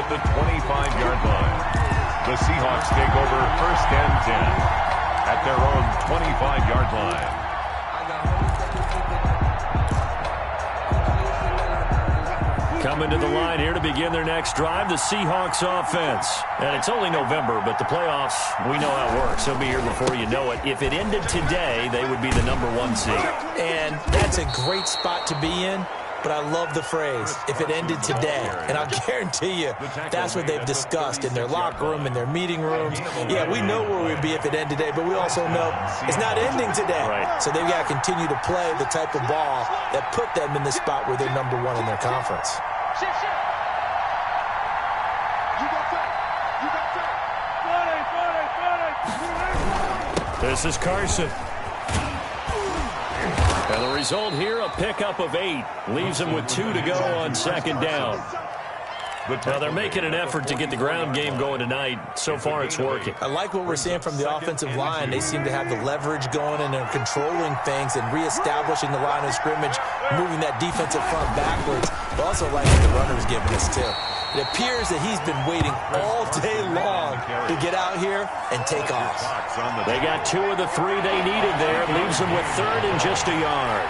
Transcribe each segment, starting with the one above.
the 25-yard line. The Seahawks take over 1st and 10 at their own 25-yard line. Coming to the line here to begin their next drive, the Seahawks offense. And it's only November, but the playoffs, we know how it works. They'll be here before you know it. If it ended today, they would be the #1 seed. And that's a great spot to be in, but I love the phrase, if it ended today. And I'll guarantee you, that's what they've discussed in their locker room, in their meeting rooms. Yeah, we know where we'd be if it ended today, but we also know it's not ending today. Right. So they've got to continue to play the type of ball that put them in the spot where they're #1 in their conference. This is Carson. And the result here, a pickup of 8. Leaves them with 2 to go on 2nd down. Well, they're making an effort to get the ground game going tonight. So far, it's working. I like what we're seeing from the offensive line. They seem to have the leverage going, and they're controlling things and reestablishing the line of scrimmage, moving that defensive front backwards. But also like what the runner's giving us, too. It appears that he's been waiting all day long to get out here and take off. They got 2 of the 3 they needed there. Leaves them with 3rd and just a yard.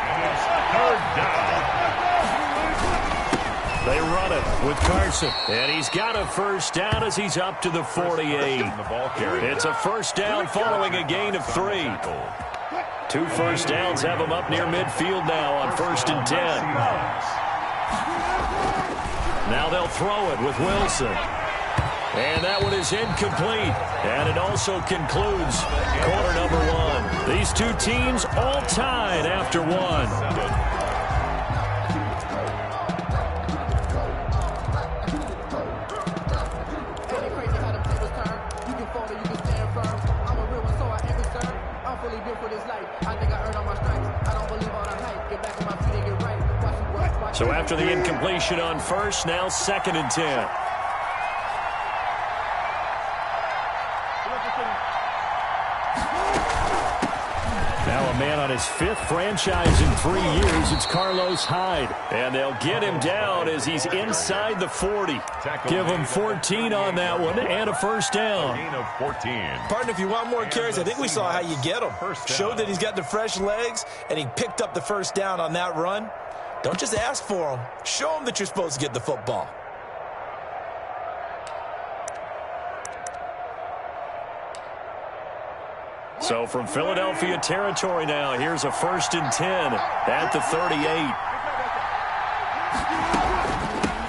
3rd down. They run it with Carson. And he's got a 1st down as he's up to the 48. It's a 1st down following a gain of 3. 2 1st downs have him up near midfield now on 1st and 10. Now they'll throw it with Wilson. And that one is incomplete. And it also concludes quarter #1. These two teams all tied after 1. So after the incompletion on 1st, now 2nd and 10. Now a man on his 5th franchise in 3 years. It's Carlos Hyde. And they'll get him down as he's inside the 40. Give him 14 on that one and a 1st down. Gain of 14. Partner, if you want more carries, I think we saw how you get him. Showed that he's got the fresh legs, and he picked up the 1st down on that run. Don't just ask for him. Show him that you're supposed to get the football. So from Philadelphia territory now, here's a 1st and 10 at the 38.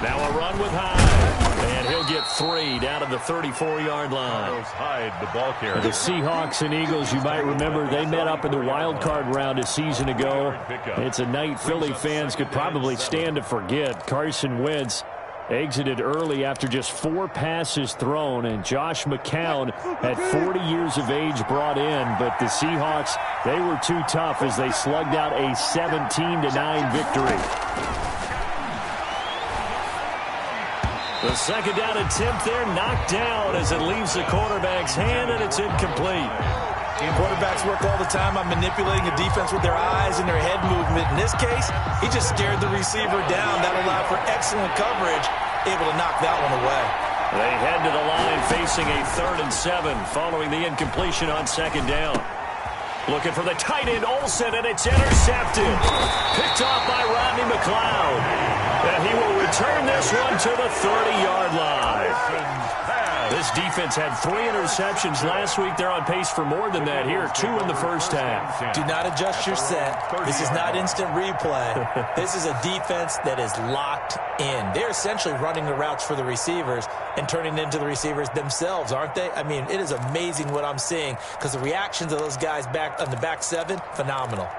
Now a run with Hyde, and he'll get 3 down to the 34-yard line. Hyde, the ball carrier. The Seahawks and Eagles, you might remember, they met up in the wild card round a season ago. It's a night Philly fans could probably stand to forget. Carson Wentz exited early after just 4 passes thrown, and Josh McCown at 40 years of age brought in, but the Seahawks, they were too tough as they slugged out a 17-9 victory. The 2nd down attempt there knocked down as it leaves the quarterback's hand, and it's incomplete. Quarterbacks work all the time on manipulating a defense with their eyes and their head movement. In this case, he just scared the receiver down. That allowed for excellent coverage, able to knock that one away. They head to the line facing a 3rd and 7 following the incompletion on 2nd down. Looking for the tight end, Olsen, and it's intercepted. Picked off by Rodney McLeod. And he will return this one to the 30-yard line. This defense had 3 interceptions last week. They're on pace for more than that here. 2 in the 1st half. Do not adjust your set. This is not instant replay. This is a defense that is locked in. They're essentially running the routes for the receivers and turning into the receivers themselves, aren't they? I mean, it is amazing what I'm seeing because the reactions of those guys back on the back 7, phenomenal.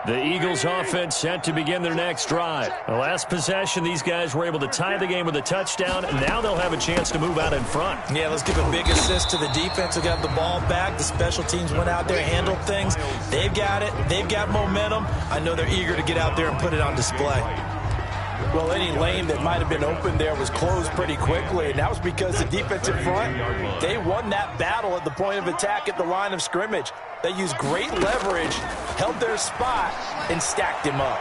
The Eagles offense set to begin their next drive. The last possession, these guys were able to tie the game with a touchdown, and now they'll have a chance to move out in front. Yeah, let's give a big assist to the defense who got the ball back. The special teams went out there, handled things. They've got it. They've got momentum. I know they're eager to get out there and put it on display. Well, any lane that might have been open there was closed pretty quickly, and that was because the defensive front, they won that battle at the point of attack at the line of scrimmage. They used great leverage, held their spot, and stacked him up.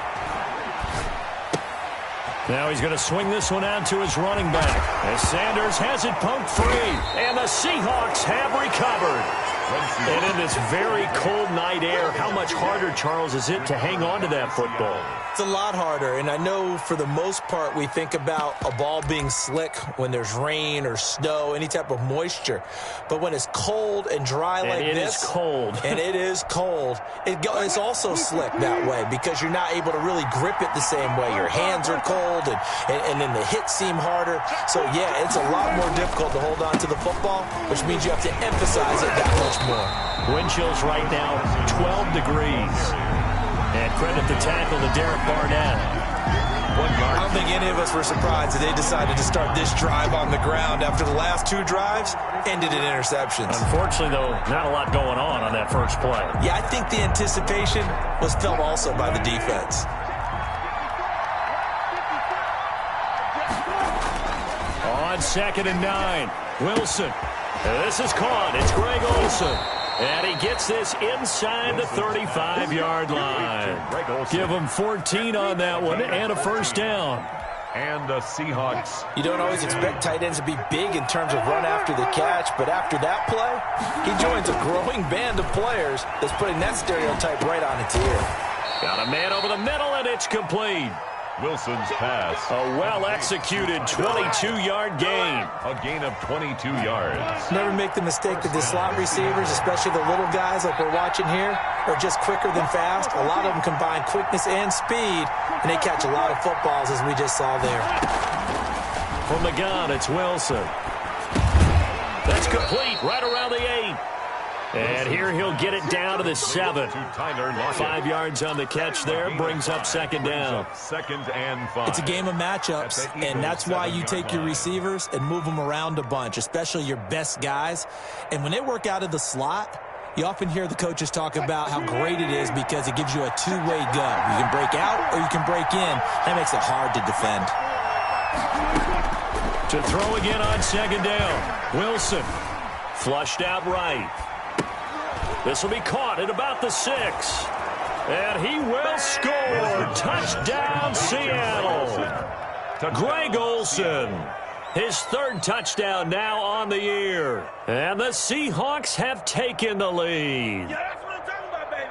Now he's going to swing this one out to his running back as Sanders has it poked free, and the Seahawks have recovered. And in this very cold night air, how much harder, Charles, is it to hang on to that football? It's a lot harder, and I know for the most part we think about a ball being slick when there's rain or snow, any type of moisture. But when it's cold and dry like this, it is cold. and it is cold, it's also slick that way because you're not able to really grip it the same way. Your hands are cold, and then the hits seem harder. So, yeah, it's a lot more difficult to hold on to the football, which means you have to emphasize it that much more. Wind chills right now, 12 degrees. And credit the tackle to Derek Barnett. 1 yard. I don't think any of us were surprised that they decided to start this drive on the ground after the last 2 drives ended in interceptions. Unfortunately, though, not a lot going on that first play. Yeah, I think the anticipation was felt also by the defense. On 2nd and 9, Wilson. This is caught. It's Greg Olsen. And he gets this inside the 35-yard line. Give him 14 on that one and a first down. And the Seahawks. You don't always expect tight ends to be big in terms of run after the catch, but after that play, he joins a growing band of players that's putting that stereotype right on its ear. Got a man over the middle, and it's complete. Wilson's pass. A well-executed 22-yard gain. A gain of 22 yards. Never make the mistake that the slot receivers, especially the little guys like we're watching here, are just quicker than fast. A lot of them combine quickness and speed, and they catch a lot of footballs, as we just saw there. From the gun, it's Wilson. That's complete, right around the 8. And here he'll get it down to the 7. 5 yards on the catch there, brings up 2nd down. 2nd and 5. It's a game of matchups, and that's why you take your receivers and move them around a bunch, especially your best guys. And when they work out of the slot, you often hear the coaches talk about how great it is because it gives you a two-way go. You can break out or you can break in. That makes it hard to defend. To throw again on 2nd down. Wilson flushed out right. This will be caught at about the 6. And he will score. Touchdown, Seattle. Greg Olsen. His 3rd touchdown now on the year. And the Seahawks have taken the lead. Yeah, that's what I'm talking about, baby.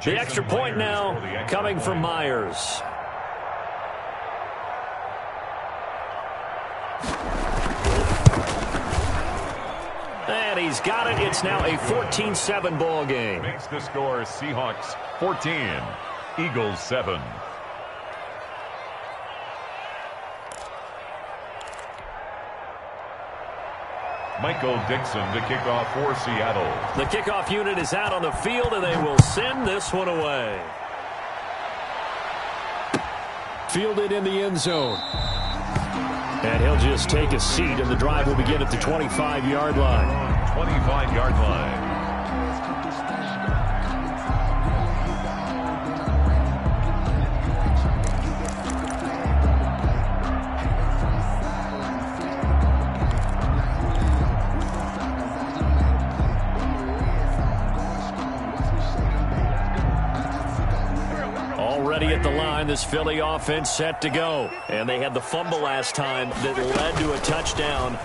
The extra point now coming from Myers. And he's got it. It's now a 14-7 ball game. Makes the score Seahawks 14, Eagles 7. Michael Dixon to kick off for Seattle. The kickoff unit is out on the field, and they will send this one away. Fielded in the end zone. And he'll just take a seat, and the drive will begin at the 25-yard line. 25-yard line. Already at the line, this Philly offense set to go. And they had the fumble last time that led to a touchdown.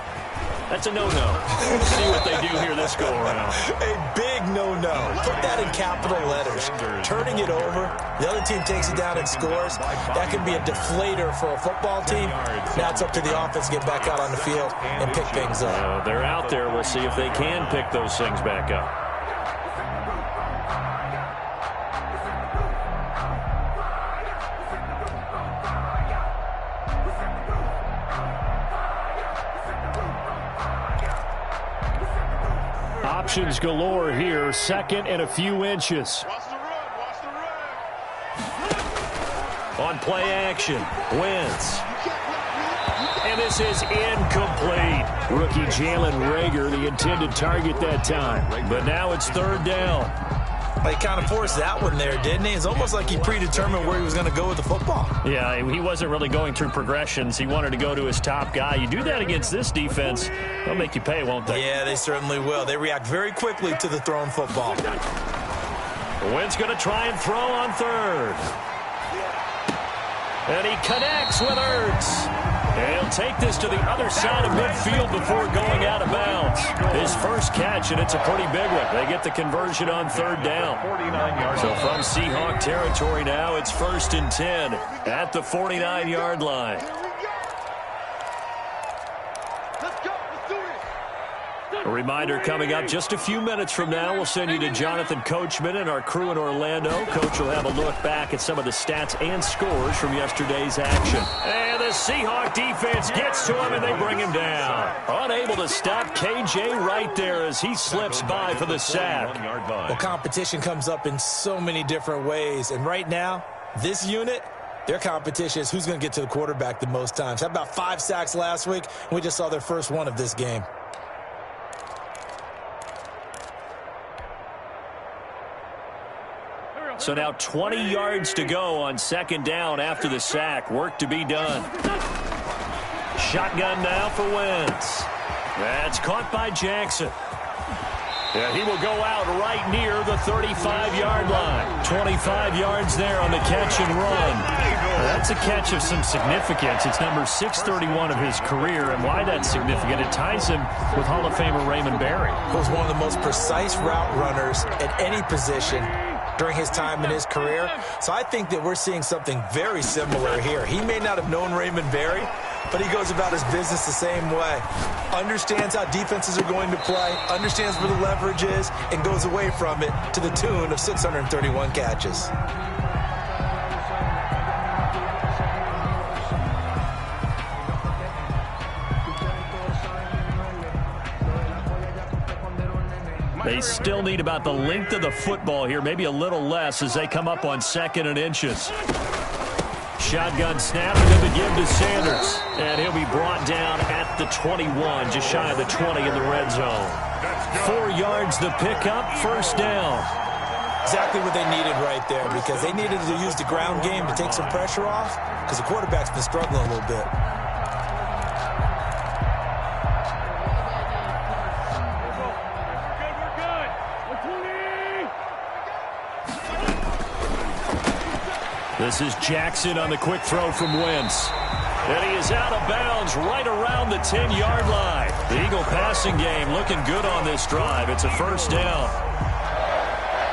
That's a no-no. See what they do here this go-around. A big no-no. Put that in capital letters. Turning it over, the other team takes it down and scores. That can be a deflator for a football team. Now it's up to the offense to get back out on the field and pick things up. They're out there. We'll see if they can pick those things back up. Options galore here. 2nd and a few inches. Watch the run. Watch the run. On play action, Wentz. And this is incomplete. Rookie Jalen Reagor, the intended target that time. But now it's third down. He kind of forced that one there, didn't he? It's almost like he predetermined where he was going to go with the football. Yeah, he wasn't really going through progressions. He wanted to go to his top guy. You do that against this defense, they'll make you pay, won't they? Yeah, they certainly will. They react very quickly to the thrown football. Wynn's going to try and throw on third. And he connects with Ertz. And he'll take this to the other side of midfield before going out of bounds. His first catch, and it's a pretty big one. They get the conversion on third down. So from Seahawk territory now, it's 1st and 10 at the 49-yard line. A reminder coming up just a few minutes from now, we'll send you to Jonathan Coachman and our crew in Orlando. Coach will have a look back at some of the stats and scores from yesterday's action. And the Seahawk defense gets to him, and they bring him down. Unable to stop KJ right there as he slips by for the sack. Well, competition comes up in so many different ways, and right now, this unit, their competition is who's going to get to the quarterback the most times. How about 5 sacks last week? We just saw their first one of this game. So now 20 yards to go on 2nd down after the sack. Work to be done. Shotgun now for Wentz. That's caught by Jackson. Yeah, he will go out right near the 35-yard line. 25 yards there on the catch and run. That's a catch of some significance. It's number 631 of his career, and why that's significant, it ties him with Hall of Famer Raymond Berry. He was one of the most precise route runners at any position during his time in his career. So I think that we're seeing something very similar here. He may not have known Raymond Berry, but he goes about his business the same way. Understands how defenses are going to play, understands where the leverage is, and goes away from it to the tune of 631 catches. They still need about the length of the football here, maybe a little less as they come up on 2nd and inches. Shotgun snap and the give to Sanders. And he'll be brought down at the 21, just shy of the 20 in the red zone. 4 yards the pickup, 1st down. Exactly what they needed right there, because they needed to use the ground game to take some pressure off, because the quarterback's been struggling a little bit. This is Jackson on the quick throw from Wentz. And he is out of bounds right around the 10-yard line. The Eagle passing game looking good on this drive. It's a 1st down.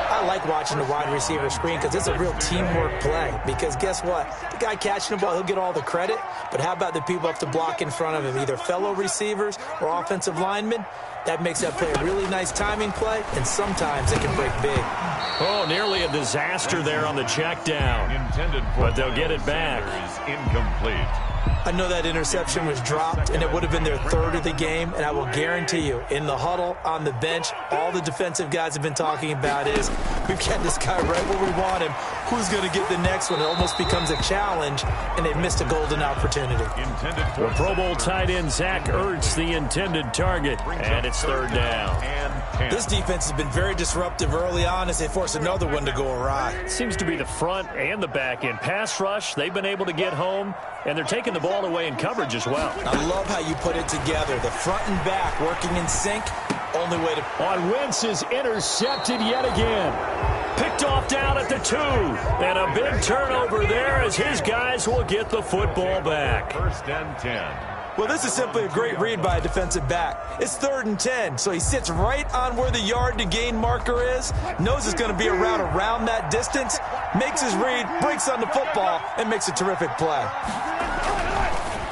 I like watching the wide receiver screen because it's a real teamwork play. Because guess what? The guy catching the ball, he'll get all the credit. But how about the people up to block in front of him, either fellow receivers or offensive linemen? That makes that play a really nice timing play, and sometimes it can break big. Oh, nearly a disaster there on the check down. But they'll get it back. Incomplete. I know that interception was dropped, and it would have been their 3rd of the game, and I will guarantee you, in the huddle, on the bench, all the defensive guys have been talking about is, we've got this guy right where we want him. Who's going to get the next one? It almost becomes a challenge, and they've missed a golden opportunity. The Pro Bowl tight end Zach Ertz, the intended target, and it's 3rd down. This defense has been very disruptive early on as they force another one to go awry. Seems to be the front and the back end. Pass rush, they've been able to get home, and they're taking the ball away in coverage as well. I love how you put it together. The front and back working in sync. Only way to... On Wentz is intercepted yet again. Picked off down at the 2. And a big turnover there as his guys will get the football back. 1st and 10. Well, this is simply a great read by a defensive back. It's 3rd and 10, so he sits right on where the yard to gain marker is, knows it's going to be a route around that distance, makes his read, breaks on the football, and makes a terrific play.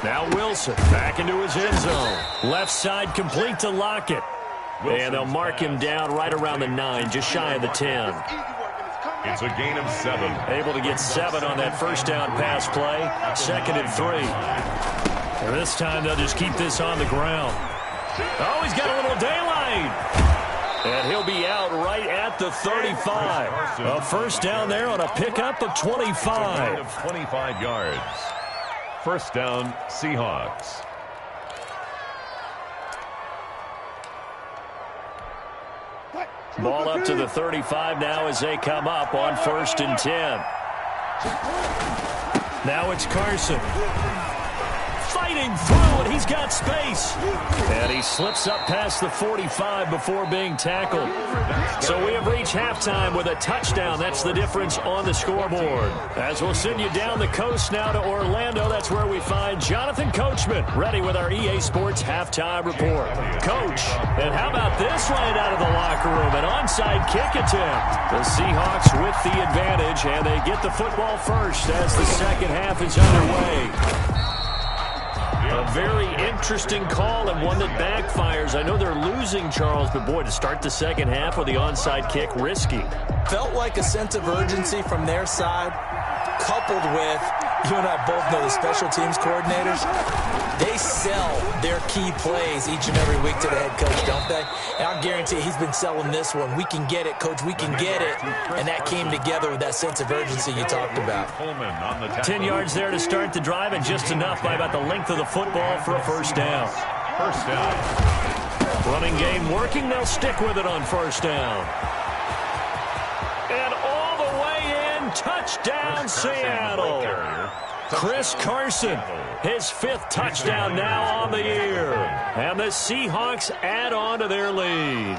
Now Wilson back into his end zone. Left side complete to Lockett. And they'll mark him down right around the 9, just shy of the 10. It's a gain of 7. Able to get 7 on that 1st down pass play. 2nd and 3. And this time they'll just keep this on the ground. Oh, he's got a little daylight. And he'll be out right at the 35. A 1st down there on a pickup of 25. 25 yards. First down, Seahawks. Ball up to the 35 now as they come up on 1st and 10. Now it's Carson. Fighting through, and he's got space. And he slips up past the 45 before being tackled. So we have reached halftime with a touchdown. That's the difference on the scoreboard. As we'll send you down the coast now to Orlando, that's where we find Jonathan Coachman ready with our EA Sports halftime report. Coach, and how about this right out of the locker room? An onside kick attempt. The Seahawks with the advantage, and they get the football first as the second half is underway. A very interesting call and one that backfires. I know they're losing, Charles, but boy, to start the second half with the onside kick, risky. Felt like a sense of urgency from their side, coupled with, you and I both know the special teams coordinators, they sell their key plays each and every week to the head coach, don't they? And I guarantee he's been selling this one. We can get it, coach, we can get it. And that came together with that sense of urgency you talked about. 10 yards there to start the drive, and just enough by about the length of the football for a first down. First down. Running game working. They'll stick with it on first down. And all the way in, touchdown Seattle. Chris Carson, his 5th touchdown now on the year. And the Seahawks add on to their lead.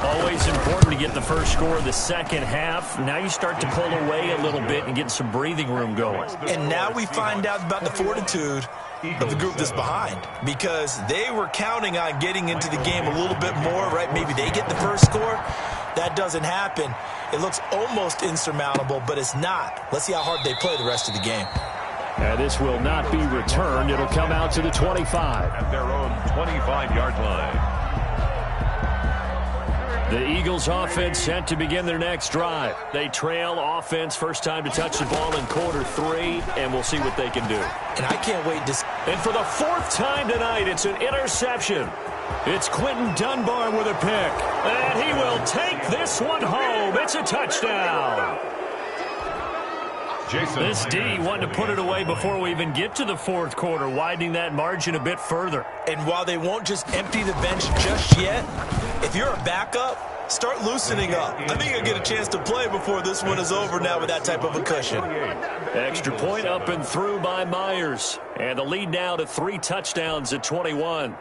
Always important to get the first score of the second half. Now you start to pull away a little bit and get some breathing room going. And now we find out about the fortitude of the group that's behind, because they were counting on getting into the game a little bit more, right? Maybe they get the first score. That doesn't happen. It looks almost insurmountable, but it's not. Let's see how hard they play the rest of the game. This will not be returned. It'll come out to the 25. At their own 25-yard line. The Eagles offense set to begin their next drive. They trail offense, first time to touch the ball in quarter 3, and we'll see what they can do. And I can't wait to... And for the 4th time tonight, it's an interception. It's Quentin Dunbar with a pick. And he will take this one home. It's a touchdown. This D wanted to put it away before we even get to the 4th quarter, widening that margin a bit further. And while they won't just empty the bench just yet, if you're a backup, start loosening up. I think you'll get a chance to play before this one is over now with that type of a cushion. Extra point up and through by Myers. And the lead now to 3 touchdowns at 21.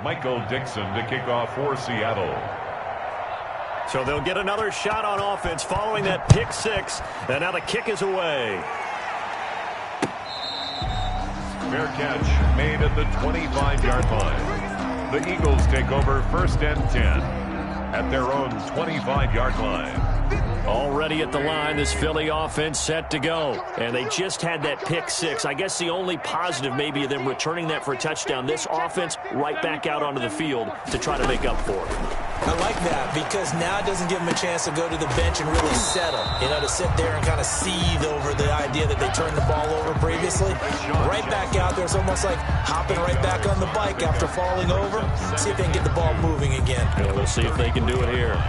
Michael Dixon to kick off for Seattle. So they'll get another shot on offense following that pick 6. And now the kick is away. Fair catch made at the 25-yard line. The Eagles take over 1st and 10 at their own 25-yard line. Already at the line, this Philly offense set to go. And they just had that pick 6. I guess the only positive maybe of them returning that for a touchdown. This offense right back out onto the field to try to make up for it. I like that, because now it doesn't give them a chance to go to the bench and really settle. You know, to sit there and kind of seethe over the idea that they turned the ball over previously. Right back out there. It's almost like hopping right back on the bike after falling over. See if they can get the ball moving again. Yeah, we'll see if they can do it here.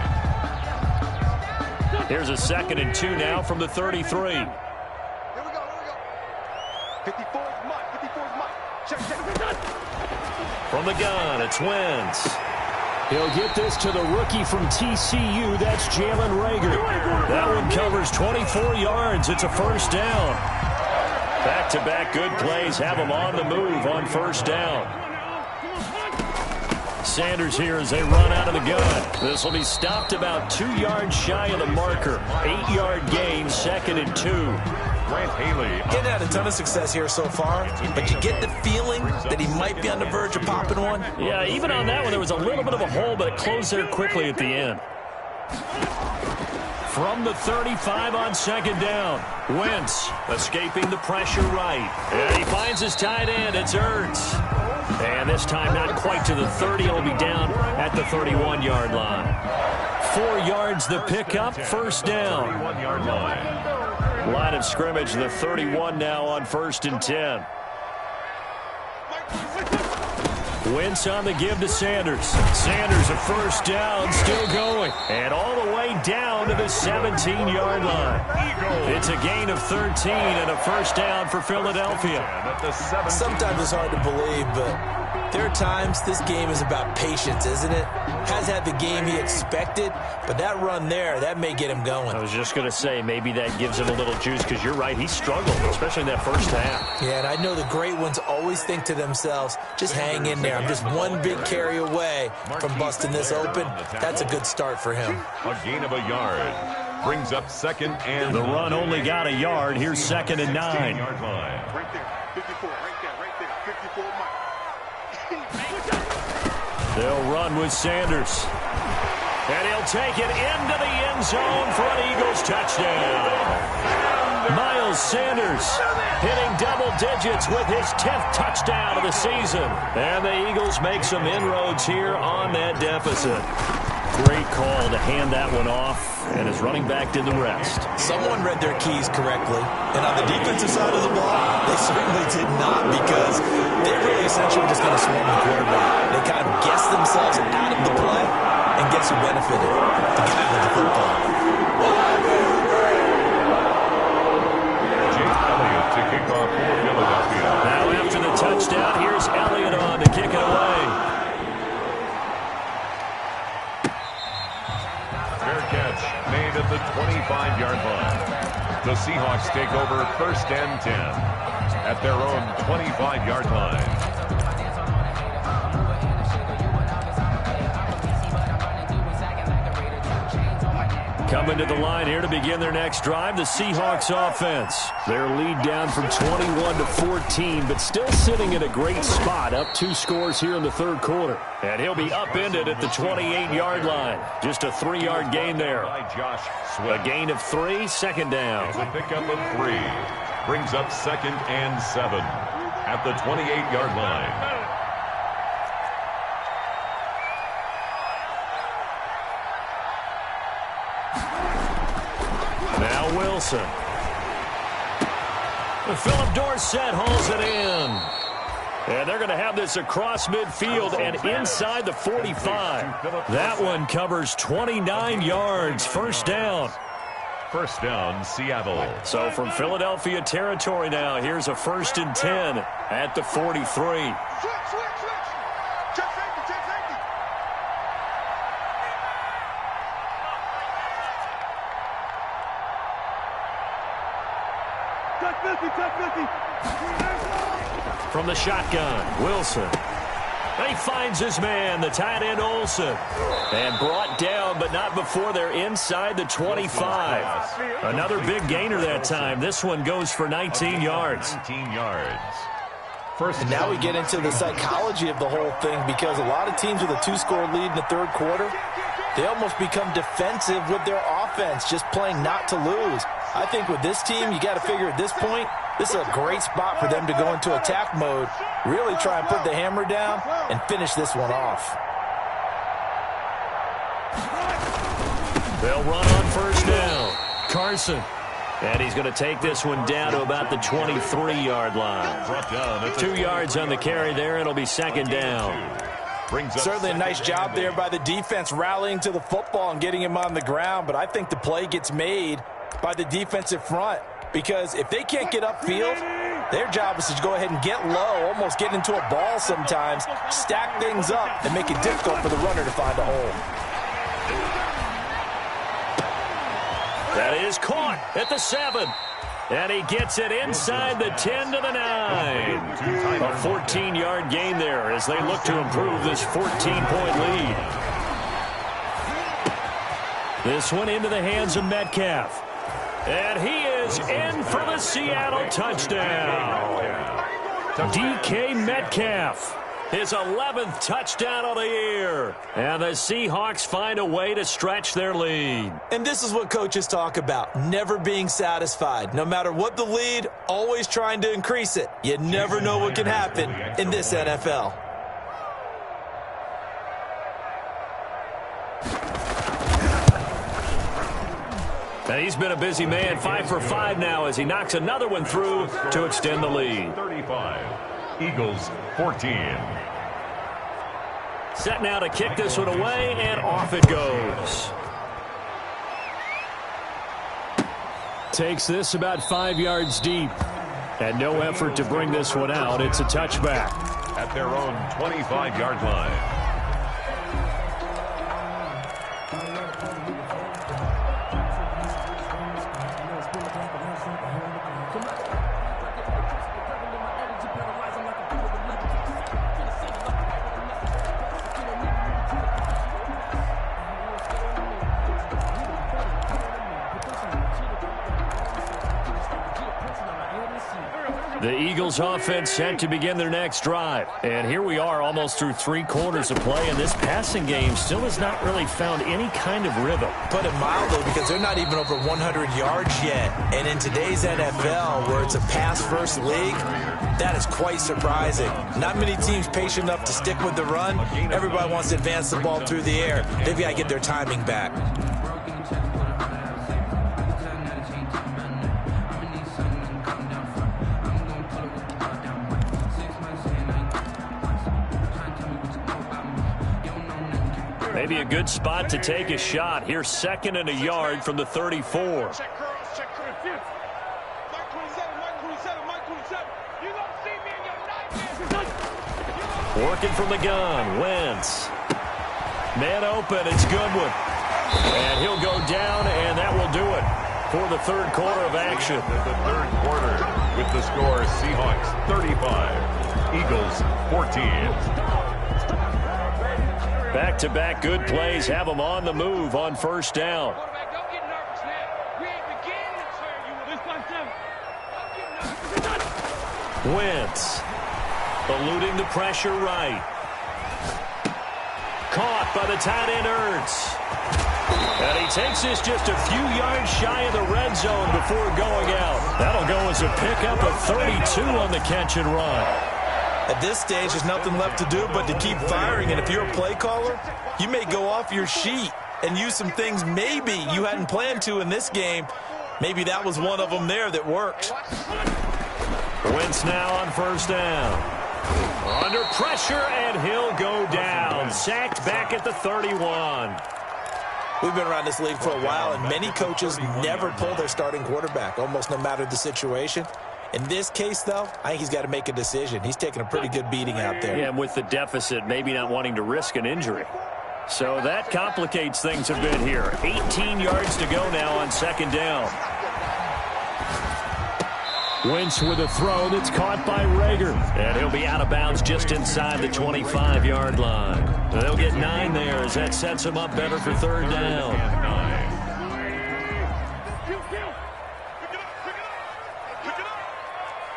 Here's a 2nd and 2 now from the 33. Here we go. 54 is Mike. 54 is Mike. Check. From the gun, it's Wentz. He'll get this to the rookie from TCU. That's Jalen Reagor. That one covers 24 yards. It's a first down. Back-to-back good plays have him on the move on first down. Sanders here as they run out of the gun. This will be stopped about 2 yards shy of the marker. 8-yard gain, 2nd and 2. Grant Haley. Getting had a ton of success here so far, but you get the feeling that he might be on the verge of popping one. Yeah, even on that one, there was a little bit of a hole, but it closed there quickly at the end. From the 35 on 2nd down, Wentz escaping the pressure right. And he finds his tight end. It's Ertz. And this time not quite to the 30. It'll be down at the 31-yard line. 4 yards the pickup, first down. 31-yard line. Line of scrimmage, the 31 now on 1st and 10. Wentz on the give to Sanders. Sanders a first down, still going. And all the way down to the 17-yard line. It's a gain of 13 and a first down for Philadelphia. Sometimes it's hard to believe, but there are times this game is about patience, isn't it? Has had the game he expected, but that run there, that may get him going. I was just going to say, maybe that gives him a little juice, because you're right, he struggled, especially in that first half. Yeah, and I know the great ones always think to themselves, just hang in there. I'm just one big carry away from busting this open. That's a good start for him. A gain of a yard. Brings up second and... The run only got a yard. Here's second and 9. Right there. 54, right there. 54 mark. They'll run with Sanders. And he'll take it into the end zone for an Eagles touchdown. Miles Sanders hitting double digits with his 10th touchdown of the season. And the Eagles make some inroads here on that deficit. Great call to hand that one off, and his running back did the rest. Someone read their keys correctly, and on the defensive side of the ball, they certainly did not, because they really essentially were just going to swarm the quarterback. They kind of guessed themselves out of the play, and guess who benefited? The guy with the football. Jake Elliott to kick off for Philadelphia. Now after the touchdown, here's Elliott on to kick it away. Made at the 25-yard line. The Seahawks take over first and 10 at their own 25-yard line. Coming to the line here to begin their next drive, the Seahawks offense. Their lead down from 21 to 14, but still sitting in a great spot, up 2 scores here in the third quarter. And he'll be upended at the 28-yard line. Just a 3-yard gain there. A gain of 3, second down. It's a pickup of 3. Brings up second and 7 at the 28-yard line. Now Wilson. Philip Dorsett hauls it in. And they're going to have this across midfield and inside the 45. That one covers 29 yards. First down. First down, Seattle. So from Philadelphia territory now, here's a first and 10 at the 43. Switch. Check safety. Check 50. From the shotgun, Wilson. He finds his man, the tight end Olsen. And brought down, but not before they're inside the 25. Another big gainer that time. This one goes for 19 yards. 19 yards. And now we get into the psychology of the whole thing, because a lot of teams with a 2-score lead in the third quarter, they almost become defensive with their offense, just playing not to lose. I think with this team, you got to figure at this point, this is a great spot for them to go into attack mode, really try and put the hammer down and finish this one off. They'll run on first down. Carson. And he's going to take this one down to about the 23-yard line. 2 yards on the carry there, and it'll be second down. Certainly a nice job there by the defense rallying to the football and getting him on the ground, but I think the play gets made by the defensive front, because if they can't get upfield, their job is to go ahead and get low, almost get into a ball sometimes, stack things up, and make it difficult for the runner to find a hole. That is caught at the 7. And he gets it inside the 10 to the 9. A 14-yard gain there as they look to improve this 14-point lead. This one into the hands of Metcalf. And he is in for the Seattle touchdown. DK Metcalf, his 11th touchdown of the year. And the Seahawks find a way to stretch their lead. And this is what coaches talk about, never being satisfied. No matter what the lead, always trying to increase it. You never know what can happen in this NFL. And he's been a busy man, 5 for 5 now as he knocks another one through to extend the lead. 35, Eagles 14. Set now to kick this one away, and off it goes. Takes this about 5 yards deep. And no effort to bring this one out. It's a touchback. At their own 25-yard line. The Eagles offense set to begin their next drive. And here we are almost through 3 quarters of play, and this passing game still has not really found any kind of rhythm. Put it mildly, because they're not even over 100 yards yet. And in today's NFL, where it's a pass-first league, that is quite surprising. Not many teams patient enough to stick with the run. Everybody wants to advance the ball through the air. They've got to get their timing back. Maybe a good spot to take a shot. Here's 2nd and a yard from the 34. Working from the gun, Wentz. Man open, it's Goodwin. And he'll go down, and that will do it for the 3rd quarter of action. The 3rd quarter with the score Seahawks 35, Eagles 14. Back-to-back good plays have them on the move on 1st down. Wentz eluding the pressure right. Caught by the tight end Ertz. And he takes this just a few yards shy of the red zone before going out. That'll go as a pickup of 32 on the catch and run. At this stage, there's nothing left to do but to keep firing. And if you're a play caller, you may go off your sheet and use some things maybe you hadn't planned to in this game. Maybe that was one of them there that worked. Wentz now on 1st down. Under pressure, and he'll go down. Sacked back at the 31. We've been around this league for a while, and many coaches never pull their starting quarterback, almost no matter the situation. In this case, though, I think he's got to make a decision. He's taking a pretty good beating out there. Yeah, and with the deficit, maybe not wanting to risk an injury. So that complicates things a bit here. 18 yards to go now on 2nd down. Wentz with a throw that's caught by Rager. And he'll be out of bounds just inside the 25-yard line. They'll get 9 there as that sets him up better for 3rd down.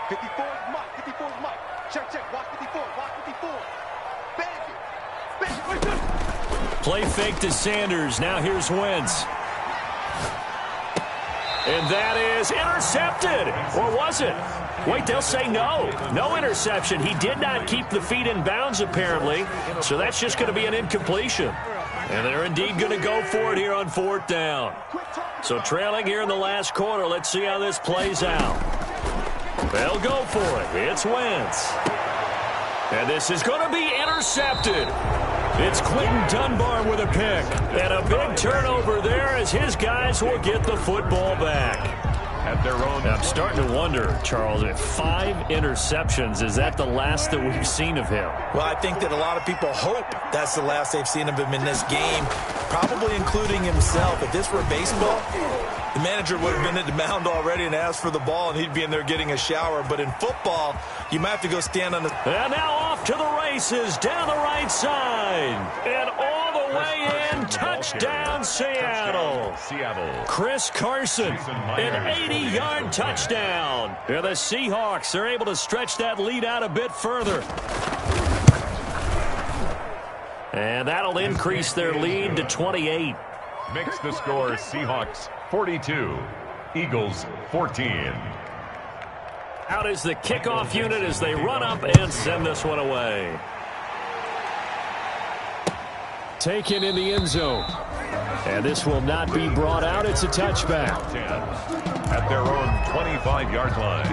54 is Mike. 54 is Mike. Check. Watch 54. Watch 54. Bang it. Play fake to Sanders. Now here's Wentz. And that is intercepted. Or was it? Wait, they'll say no. No interception. He did not keep the feet in bounds, apparently. So that's just going to be an incompletion. And they're indeed going to go for it here on 4th down. So trailing here in the last quarter. Let's see how this plays out. They'll go for it. It's Wentz. And this is going to be intercepted. It's Quentin Dunbar with a pick. And a big turnover there as his guys will get the football back. At their own. I'm starting to wonder, Charles, if 5 interceptions, is that the last that we've seen of him? Well, I think that a lot of people hope that's the last they've seen of him in this game, probably including himself. If this were baseball, the manager would have been at the mound already and asked for the ball, and he'd be in there getting a shower. But in football, you might have to go stand on the... And now off to the races, down the right side. And all the way in, touchdown Seattle. Chris Carson, an 80-yard touchdown. And the Seahawks are able to stretch that lead out a bit further. And that'll increase their lead to 28. Makes the score Seahawks 42, Eagles 14. Out is the kickoff unit as they run up and send this one away. Taken in the end zone. And this will not be brought out. It's a touchback. 10 at their own 25-yard line.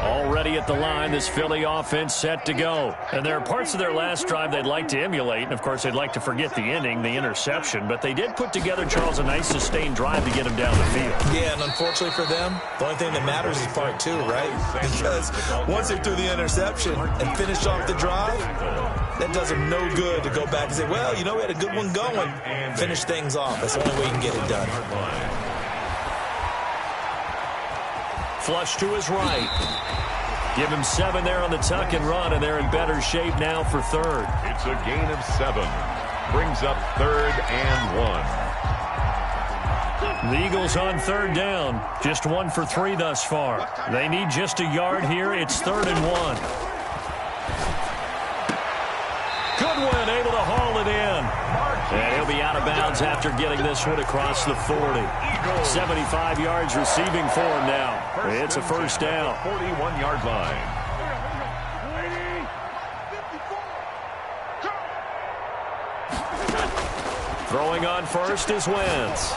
Already ready at the line. This Philly offense set to go. And there are parts of their last drive they'd like to emulate. And, of course, they'd like to forget the inning, the interception. But they did put together, Charles, a nice sustained drive to get them down the field. Yeah, and unfortunately for them, the only thing that matters is part two, right? Because once they threw the interception and finished off the drive, that does them no good to go back and say, well, you know, we had a good one going. Finish things off. That's the only way you can get it done. Flush to his right. Give him 7 there on the tuck and run, and they're in better shape now for third. It's a gain of 7. Brings up 3rd and 1. The Eagles on 3rd down. Just 1 for 3 thus far. They need just a yard here. It's 3rd and 1. Goodwin able to haul it in. And he'll be out of bounds after getting this one across the 40. 75 yards receiving for him now. It's a first down. 41-yard line. Throwing on first is Wentz.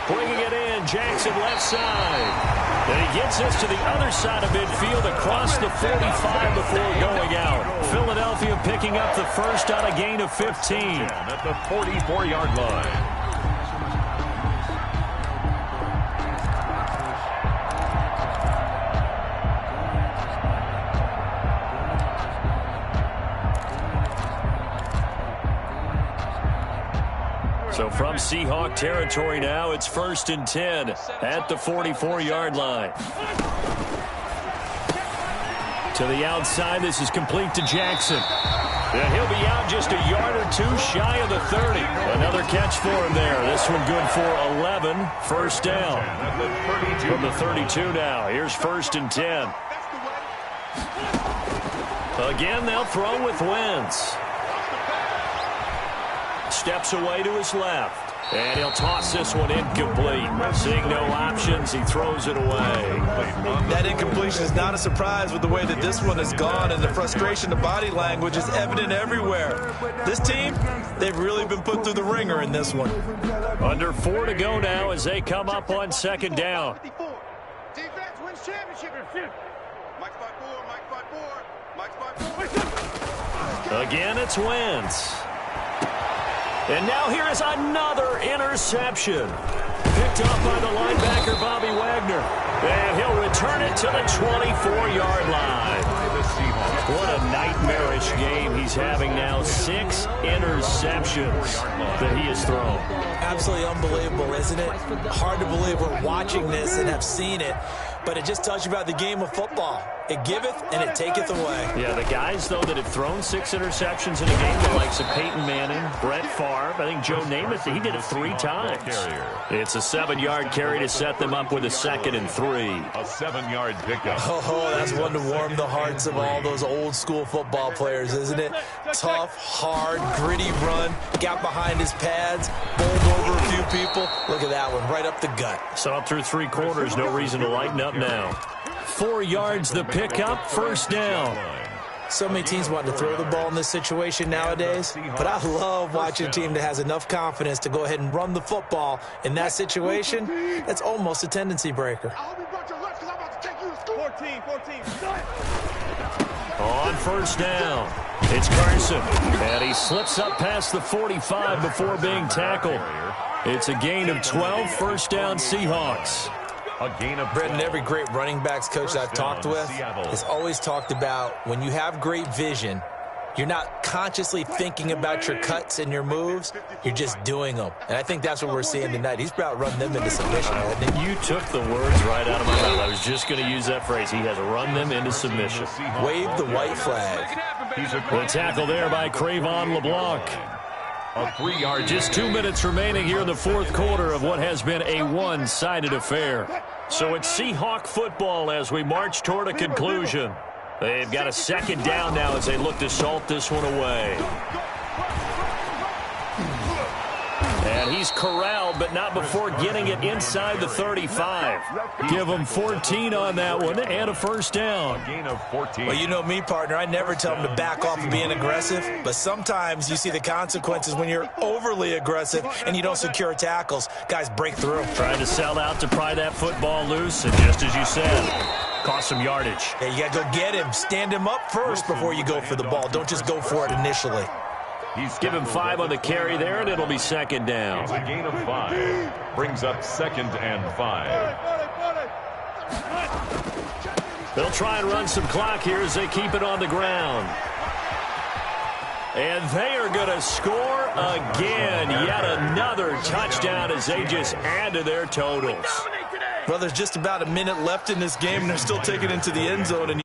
Bringing it in, Jackson left side. And he gets us to the other side of midfield across the 45 before going out. Philadelphia picking up the first on a gain of 15. At the 44-yard line. So from Seahawk territory now, it's 1st and 10 at the 44-yard line. To the outside, this is complete to Jackson. And he'll be out just a yard or 2 shy of the 30. Another catch for him there. This one good for 11. First down. From the 32 now. Here's 1st and 10. Again, they'll throw with Wentz. Steps away to his left. And he'll toss this one incomplete. Seeing no options, he throws it away. That incompletion is not a surprise with the way that this one has gone, and the frustration, the body language is evident everywhere. This team, they've really been put through the ringer in this one. Under 4 to go now as they come up on 2nd down. Defense wins championship. Mike's by 4, Mike's by 4, Mike's by 4. Again, it's Wentz. And now here is another interception. Picked up by the linebacker, Bobby Wagner. And he'll return it to the 24-yard line. What a nightmarish game he's having now. 6 interceptions that he has thrown. Absolutely unbelievable, isn't it? Hard to believe we're watching this and have seen it. But it just tells you about the game of football. It giveth and it taketh away. Yeah, the guys, though, that have thrown 6 interceptions in a game, the likes of Peyton Manning, Brett Favre, I think Joe Namath, he did it 3 times. It's a 7-yard carry to set them up with a 2nd and 3. A 7-yard pickup. Oh, that's one to warm the hearts of all those old-school football players, isn't it? Tough, hard, gritty run, got behind his pads, bowled over a few people. Look at that one, right up the gut. So up through 3 quarters, no reason to lighten up now. 4 yards the pickup, first down. So many teams want to throw the ball in this situation nowadays, but I love watching a team that has enough confidence to go ahead and run the football. In that situation, that's almost a tendency breaker. On first down, it's Carson, and he slips up past the 45 before being tackled. It's a gain of 12, first down Seahawks. A gain of Brendan, every great running backs coach I've talked with has always talked about when you have great vision, you're not consciously thinking about your cuts and your moves, you're just doing them. And I think that's what we're seeing tonight. He's about running them into submission, hasn't he? You took the words right out of my mouth. I was just going to use that phrase. He has run them into submission. Wave the white flag. The tackle there by Cravon LeBlanc. a 3-yard. Just 2 minutes remaining here in the 4th quarter of what has been a one-sided affair. So it's Seahawk football as we march toward a conclusion. They've got a 2nd down now as they look to salt this one away. And he's corralled, but not before getting it inside the 35. Give him 14 on that one and a first down. A gain of 14. Well, you know me, partner. I never tell them to back off of being aggressive, but sometimes you see the consequences when you're overly aggressive and you don't secure tackles. Guys break through. Trying to sell out to pry that football loose, and just as you said, cost some yardage. Yeah, you got to go get him. Stand him up first before you go for the ball. Don't just go for it initially. Give him 5 on the carry there, and it'll be second down. It's a gain of 5. Brings up 2nd and 5. They'll try and run some clock here as they keep it on the ground. And they are going to score again. Yet another touchdown as they just add to their totals. Well, there's just about a minute left in this game, and they're still taking it into the end zone. And